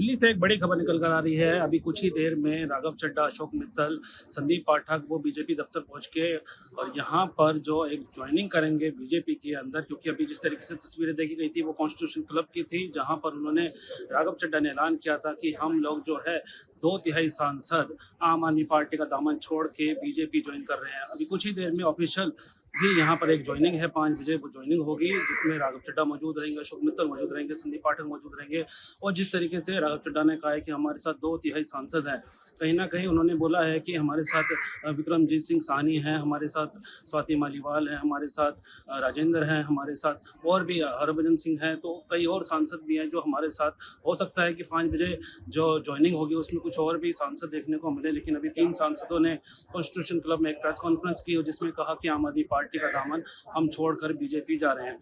दिल्ली से एक बड़ी खबर निकल कर आ रही है। अभी कुछ ही देर में राघव चड्ढा, अशोक मित्तल, संदीप पाठक वो बीजेपी दफ्तर पहुंच के और यहाँ पर जो एक ज्वाइनिंग करेंगे बीजेपी के अंदर, क्योंकि अभी जिस तरीके से तस्वीरें देखी गई थी वो कॉन्स्टिट्यूशन क्लब की थी, जहाँ पर उन्होंने राघव चड्ढा ने ऐलान किया था कि हम लोग जो है 2/3 सांसद आम आदमी पार्टी का दामन छोड़ के बीजेपी ज्वाइन कर रहे हैं। अभी कुछ ही देर में ऑफिशियल भी यहाँ पर एक ज्वाइनिंग है, 5 बजे वो ज्वाइनिंग होगी, जिसमें राघव चड्ढा मौजूद रहेंगे, अशोक मित्तल मौजूद रहेंगे, संदीप पाठक मौजूद रहेंगे। और जिस तरीके से राघव चड्ढा ने कहा है कि हमारे साथ 2/3 सांसद हैं, कहीं ना कहीं उन्होंने बोला है कि हमारे साथ विक्रमजीत सिंह साहनी हैं, हमारे साथ स्वाति मालीवाल हैं, हमारे साथ राजेंद्र हैं, हमारे साथ और भी हरभजन सिंह हैं, तो कई और सांसद भी हैं जो हमारे साथ। हो सकता है कि 5 बजे जो ज्वाइनिंग होगी उसमें कुछ और भी सांसद देखने को मिले, लेकिन अभी 3 सांसदों ने कॉन्स्टिट्यूशन क्लब में एक प्रेस कॉन्फ्रेंस की, जिसमें कहा कि आम आदमी पार्टी का दामन हम छोड़कर बीजेपी जा रहे हैं।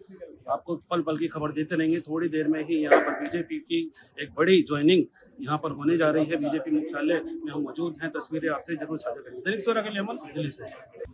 आपको पल पल की खबर देते रहेंगे। थोड़ी देर में ही यहाँ पर बीजेपी की एक बड़ी ज्वाइनिंग यहाँ पर होने जा रही है। बीजेपी मुख्यालय में हम मौजूद हैं, तस्वीरें आपसे जरूर साझा करेंगे। दैनिक सवेरा के लिए अमन,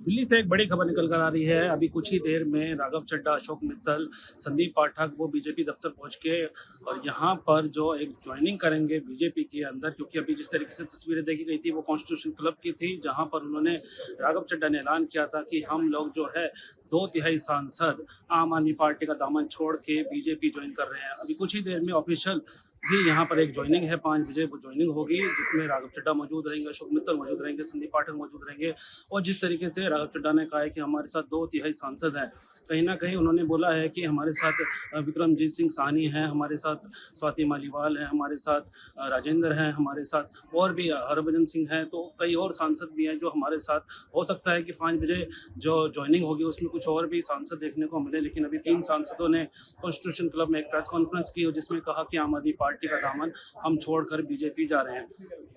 दिल्ली से एक बड़ी खबर निकल कर आ रही है। अभी कुछ ही देर में राघव चड्ढा, अशोक मित्तल, संदीप पाठक वो बीजेपी दफ्तर पहुंच के और यहाँ पर जो एक ज्वाइनिंग करेंगे बीजेपी के अंदर, क्योंकि अभी जिस तरीके से तस्वीरें देखी गई थी वो कॉन्स्टिट्यूशन क्लब की थी, जहाँ पर उन्होंने राघव चड्ढा ने ऐलान किया था कि हम लोग जो है 2/3 सांसद आम आदमी पार्टी का दामन छोड़ के बीजेपी ज्वाइन कर रहे हैं। अभी कुछ ही देर में ऑफिशियल भी यहाँ पर एक ज्वाइनिंग है, 5 बजे वो ज्वाइनिंग होगी, जिसमें राघव चड्ढा मौजूद रहेंगे, अशोक मित्तल मौजूद रहेंगे, संदीप पाठक मौजूद रहेंगे। और जिस तरीके से राघव चड्ढा ने कहा है कि हमारे साथ 2/3 सांसद हैं, कहीं ना कहीं उन्होंने बोला है कि हमारे साथ विक्रमजीत सिंह साहनी हैं, हमारे साथ स्वाति मालीवाल हैं, हमारे साथ राजेंद्र हैं, हमारे साथ और भी हरभजन सिंह हैं, तो कई और सांसद भी हैं जो हमारे साथ। हो सकता है कि 5 बजे जो ज्वाइनिंग होगी उसमें कुछ और भी सांसद देखने को मिले, लेकिन अभी 3 सांसदों ने कॉन्स्टिट्यूशन क्लब में एक प्रेस कॉन्फ्रेंस की, जिसमें कहा कि आम आदमी पार्टी का दामन हम छोड़कर बीजेपी जा रहे हैं।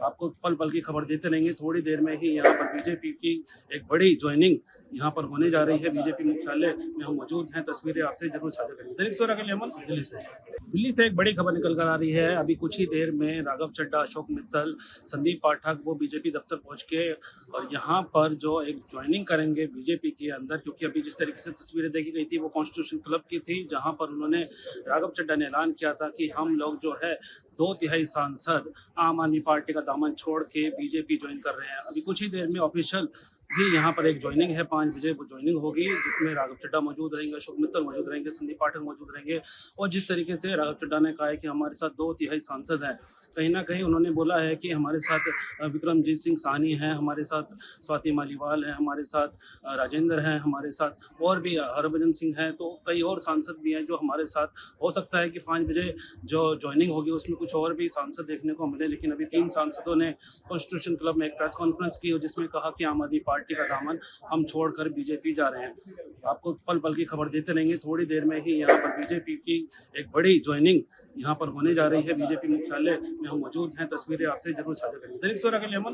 आपको पल पल की खबर देते रहेंगे। थोड़ी देर में ही यहाँ पर बीजेपी की एक बड़ी ज्वाइनिंग यहाँ पर होने जा रही है। बीजेपी मुख्यालय में हम मौजूद हैं, तस्वीरें आपसे जरूर साझा करेंगे। दैनिक सवेरा के लिए अमन, दिल्ली से एक बड़ी खबर निकल कर आ रही है। अभी कुछ ही देर में राघव चड्ढा, अशोक मित्तल, संदीप पाठक वो बीजेपी दफ्तर पहुंच के और यहाँ पर जो एक ज्वाइनिंग करेंगे बीजेपी के अंदर, क्योंकि अभी जिस तरीके से तस्वीरें देखी गई थी वो कॉन्स्टिट्यूशन क्लब की थी, जहाँ पर उन्होंने राघव चड्ढा ने ऐलान किया था कि हम लोग जो है 2/3 सांसद आम आदमी पार्टी का दामन छोड़ के बीजेपी ज्वाइन कर रहे हैं। अभी कुछ ही देर में ऑफिशियल भी यहाँ पर एक ज्वाइनिंग है, 5 बजे वो ज्वाइनिंग होगी, जिसमें राघव चड्ढा मौजूद रहेंगे, अशोक मित्तल मौजूद रहेंगे, संदीप पाठक मौजूद रहेंगे। और जिस तरीके से राघव चड्ढा ने कहा है कि हमारे साथ 2/3 सांसद हैं, कहीं ना कहीं उन्होंने बोला है कि हमारे साथ विक्रमजीत सिंह साहनी हैं, हमारे साथ स्वाति मालीवाल हैं, हमारे साथ राजेंद्र हैं, हमारे साथ और भी हरभजन सिंह हैं, तो कई और सांसद भी हैं जो हमारे साथ। हो सकता है कि 5 बजे जो ज्वाइनिंग होगी उसमें कुछ और भी सांसद देखने को मिले, लेकिन अभी 3 सांसदों ने कॉन्स्टिट्यूशन क्लब में एक प्रेस कॉन्फ्रेंस की, जिसमें कहा कि आम आदमी पार्टी का दामन हम छोड़कर बीजेपी जा रहे हैं। आपको पल पल की खबर देते रहेंगे। थोड़ी देर में ही यहाँ पर बीजेपी की एक बड़ी ज्वाइनिंग यहाँ पर होने जा रही है। बीजेपी मुख्यालय में हम मौजूद हैं, तस्वीरें आपसे जरूर साझा करेंगे। दैनिक सवेरा के लिए अमन,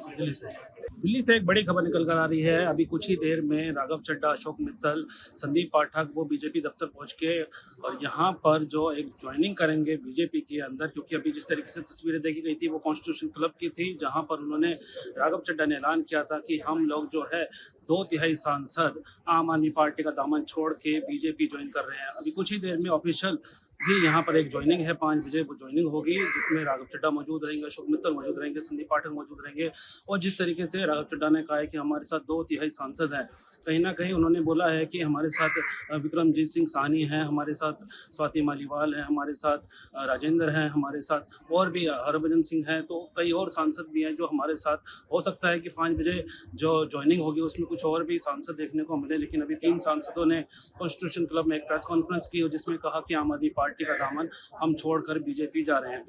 दिल्ली से एक बड़ी खबर निकल कर आ रही है। अभी कुछ ही देर में राघव चड्ढा, अशोक मित्तल, संदीप पाठक वो बीजेपी दफ्तर पहुंच के और यहाँ पर जो एक ज्वाइनिंग करेंगे बीजेपी के अंदर, क्योंकि अभी जिस तरीके से तस्वीरें देखी गई थी वो कॉन्स्टिट्यूशन क्लब की थी, जहाँ पर उन्होंने राघव चड्ढा ने ऐलान किया था कि हम लोग जो है 2/3 सांसद आम आदमी पार्टी का दामन छोड़ के बीजेपी ज्वाइन कर रहे हैं। अभी कुछ ही देर में ऑफिशियल भी यहाँ पर एक ज्वाइनिंग है, 5 बजे वो ज्वाइनिंग होगी, जिसमें राघव चड्ढा मौजूद रहेंगे, अशोक मित्तल मौजूद रहेंगे, संदीप पाठक मौजूद रहेंगे। और जिस तरीके से राघव चड्ढा ने कहा है कि हमारे साथ 2/3 सांसद हैं, कहीं ना कहीं उन्होंने बोला है कि हमारे साथ विक्रमजीत सिंह साहनी हैं, हमारे साथ स्वाति मालीवाल हैं, हमारे साथ राजेंद्र हैं, हमारे साथ और भी हरभजन सिंह हैं, तो कई और सांसद भी हैं जो हमारे साथ। हो सकता है कि 5 बजे जो ज्वाइनिंग होगी उसमें कुछ और भी सांसद देखने को मिले, लेकिन अभी 3 सांसदों ने कॉन्स्टिट्यूशन क्लब में एक प्रेस कॉन्फ्रेंस की, जिसमें कहा कि आम आदमी पार्टी का दामन हम छोड़कर बीजेपी जा रहे हैं।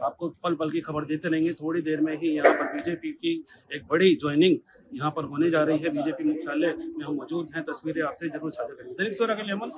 आपको पल पल की खबर देते रहेंगे। थोड़ी देर में ही यहाँ पर बीजेपी की एक बड़ी ज्वाइनिंग यहाँ पर होने जा रही है। बीजेपी मुख्यालय में हम मौजूद हैं, तस्वीरें आपसे जरूर साझा करेंगे। दैनिक सवेरा के लिए अमन,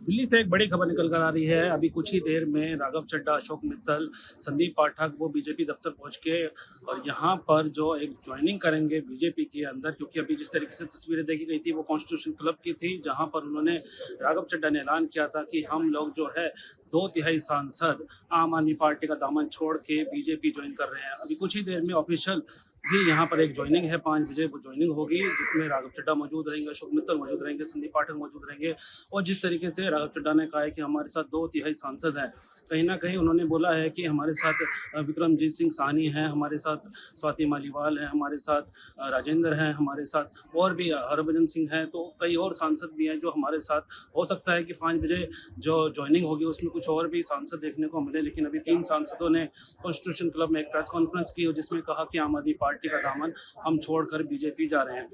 दिल्ली से एक बड़ी खबर निकल कर आ रही है। अभी कुछ ही देर में राघव चड्ढा, अशोक मित्तल, संदीप पाठक वो बीजेपी दफ्तर पहुंच के और यहाँ पर जो एक ज्वाइनिंग करेंगे बीजेपी के अंदर, क्योंकि अभी जिस तरीके से तस्वीरें देखी गई थी वो कॉन्स्टिट्यूशन क्लब की थी, जहाँ पर उन्होंने राघव चड्ढा ने ऐलान किया था कि हम लोग जो है 2/3 सांसद आम आदमी पार्टी का दामन छोड़ के बीजेपी ज्वाइन कर रहे हैं। अभी कुछ ही देर में ऑफिशियल भी यहाँ पर एक ज्वाइनिंग है 5 बजे, वो ज्वाइनिंग होगी जिसमें राघव चड्ढा मौजूद रहेंगे, अशोक मित्तल मौजूद रहेंगे, संदीप पाठक मौजूद रहेंगे। और जिस तरीके से राघव चड्ढा ने कहा है कि हमारे साथ 2 तिहाई सांसद हैं, कहीं न कहीं उन्होंने बोला है कि हमारे साथ विक्रमजीत सिंह साहनी हैं, हमारे साथ स्वाति मालीवाल हैं, हमारे साथ राजेंद्र हैं, हमारे साथ और भी हरभजन सिंह हैं, तो कई और सांसद भी हैं जो हमारे साथ। हो सकता है कि 5 बजे जो ज्वाइनिंग होगी उसमें कुछ और भी सांसद देखने को मिले, लेकिन अभी 3 सांसदों ने कॉन्स्टिट्यूशन क्लब में एक प्रेस कॉन्फ्रेंस की और जिसमें कहा कि आम आदमी पार्टी का दामन हम छोड़कर बीजेपी जा रहे हैं।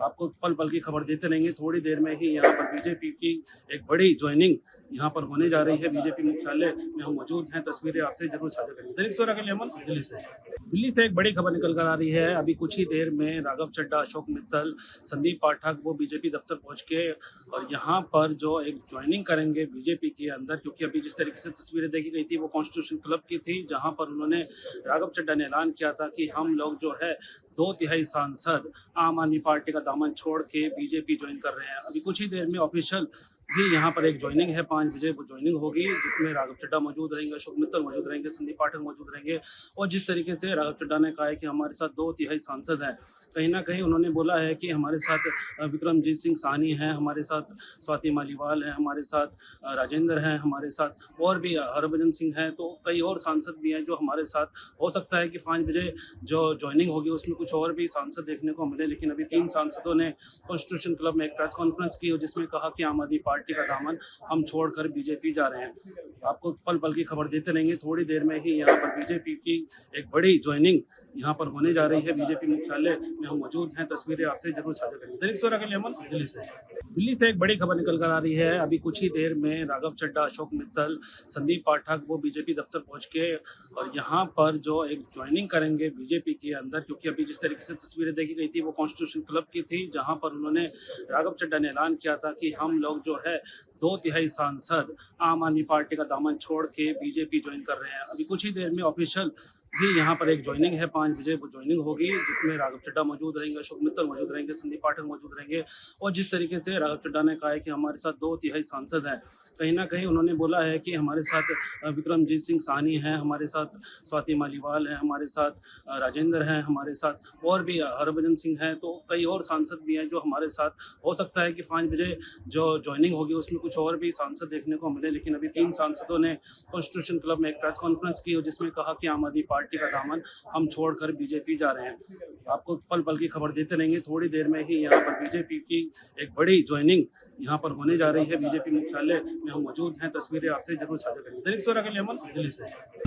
आपको पल पल की खबर देते रहेंगे। थोड़ी देर में ही यहाँ पर बीजेपी की एक बड़ी ज्वाइनिंग यहाँ पर होने जा रही है। बीजेपी मुख्यालय में हम मौजूद हैं, तस्वीरें आपसे जरूर साझा करेंगे। दैनिक सवेरा के लिए अमन दिल्ली से एक बड़ी खबर निकल कर आ रही है। अभी कुछ ही देर में राघव चड्ढा, अशोक मित्तल, संदीप पाठक वो बीजेपी दफ्तर पहुंच के और यहाँ पर जो एक ज्वाइनिंग करेंगे बीजेपी के अंदर, क्योंकि अभी जिस तरीके से तस्वीरें देखी गई थी वो कॉन्स्टिट्यूशन क्लब की थी, जहाँ पर उन्होंने राघव चड्ढा ने ऐलान किया था कि हम लोग जो है 2 तिहाई सांसद आम आदमी पार्टी का दामन छोड़ के बीजेपी ज्वाइन कर रहे हैं। अभी कुछ ही देर में ऑफिशियल भी यहाँ पर एक ज्वाइनिंग है 5 बजे, वो ज्वाइनिंग होगी जिसमें राघव चड्ढा मौजूद रहेंगे, अशोक मित्तल मौजूद रहेंगे, संदीप पाठक मौजूद रहेंगे। और जिस तरीके से राघव चड्ढा ने कहा है कि हमारे साथ 2 तिहाई सांसद हैं, कहीं न कहीं उन्होंने बोला है कि हमारे साथ विक्रमजीत सिंह साहनी हैं, हमारे साथ स्वाति मालीवाल हैं, हमारे साथ राजेंद्र हैं, हमारे साथ और भी हरभजन सिंह हैं, तो कई और सांसद भी हैं जो हमारे साथ। हो सकता है कि 5 बजे जो ज्वाइनिंग होगी उसमें कुछ और भी सांसद देखने को मिले, लेकिन अभी 3 सांसदों ने कॉन्स्टिट्यूशन क्लब में एक प्रेस कॉन्फ्रेंस की और जिसमें कहा कि आम आदमी पार्टी का दामन हम छोड़कर बीजेपी जा रहे हैं। आपको पल पल की खबर देते रहेंगे। थोड़ी देर में ही यहाँ पर बीजेपी की एक बड़ी ज्वाइनिंग यहाँ पर होने जा रही है। बीजेपी मुख्यालय में हम मौजूद हैं, तस्वीरें आपसे जरूर साझा करेंगे। दैनिक सवेरा के लिए अमन दिल्ली से एक बड़ी खबर निकल कर आ रही है। अभी कुछ ही देर में राघव चड्ढा, अशोक मित्तल, संदीप पाठक वो बीजेपी दफ्तर पहुंच के और यहाँ पर जो एक ज्वाइनिंग करेंगे बीजेपी के अंदर, क्योंकि अभी जिस तरीके से तस्वीरें देखी गई थी वो कॉन्स्टिट्यूशन क्लब की थी, जहाँ पर उन्होंने राघव चड्ढा ने ऐलान किया था कि हम लोग जो है 2 तिहाई सांसद आम आदमी पार्टी का दामन छोड़ के बीजेपी ज्वाइन कर रहे हैं। अभी कुछ ही देर में ऑफिशियल भी यहाँ पर एक ज्वाइनिंग है 5 बजे, वो ज्वाइनिंग होगी जिसमें राघव चड्ढा मौजूद रहेंगे, अशोक मित्तल मौजूद रहेंगे, संदीप पाठक मौजूद रहेंगे। और जिस तरीके से राघव चड्ढा ने कहा है कि हमारे साथ 2 तिहाई सांसद हैं, कहीं न कहीं उन्होंने बोला है कि हमारे साथ विक्रमजीत सिंह साहनी हैं, हमारे साथ स्वाति मालीवाल हैं, हमारे साथ राजेंद्र हैं, हमारे साथ और भी हरभजन सिंह हैं, तो कई और सांसद भी हैं जो हमारे साथ। हो सकता है कि 5 बजे जो ज्वाइनिंग होगी उसमें कुछ और भी सांसद देखने को मिले, लेकिन अभी 3 सांसदों ने कॉन्स्टिट्यूशन क्लब में एक प्रेस कॉन्फ्रेंस की और जिसमें कहा कि आम आदमी पार्टी का दामन हम छोड़कर बीजेपी जा रहे हैं। आपको पल पल की खबर देते रहेंगे। थोड़ी देर में ही यहाँ पर बीजेपी की एक बड़ी ज्वाइनिंग यहाँ पर होने जा रही है। बीजेपी मुख्यालय में हम मौजूद हैं, तस्वीरें आपसे जरूर साझा करेंगे। दैनिक सवेरा के लिए अमन दिल्ली से।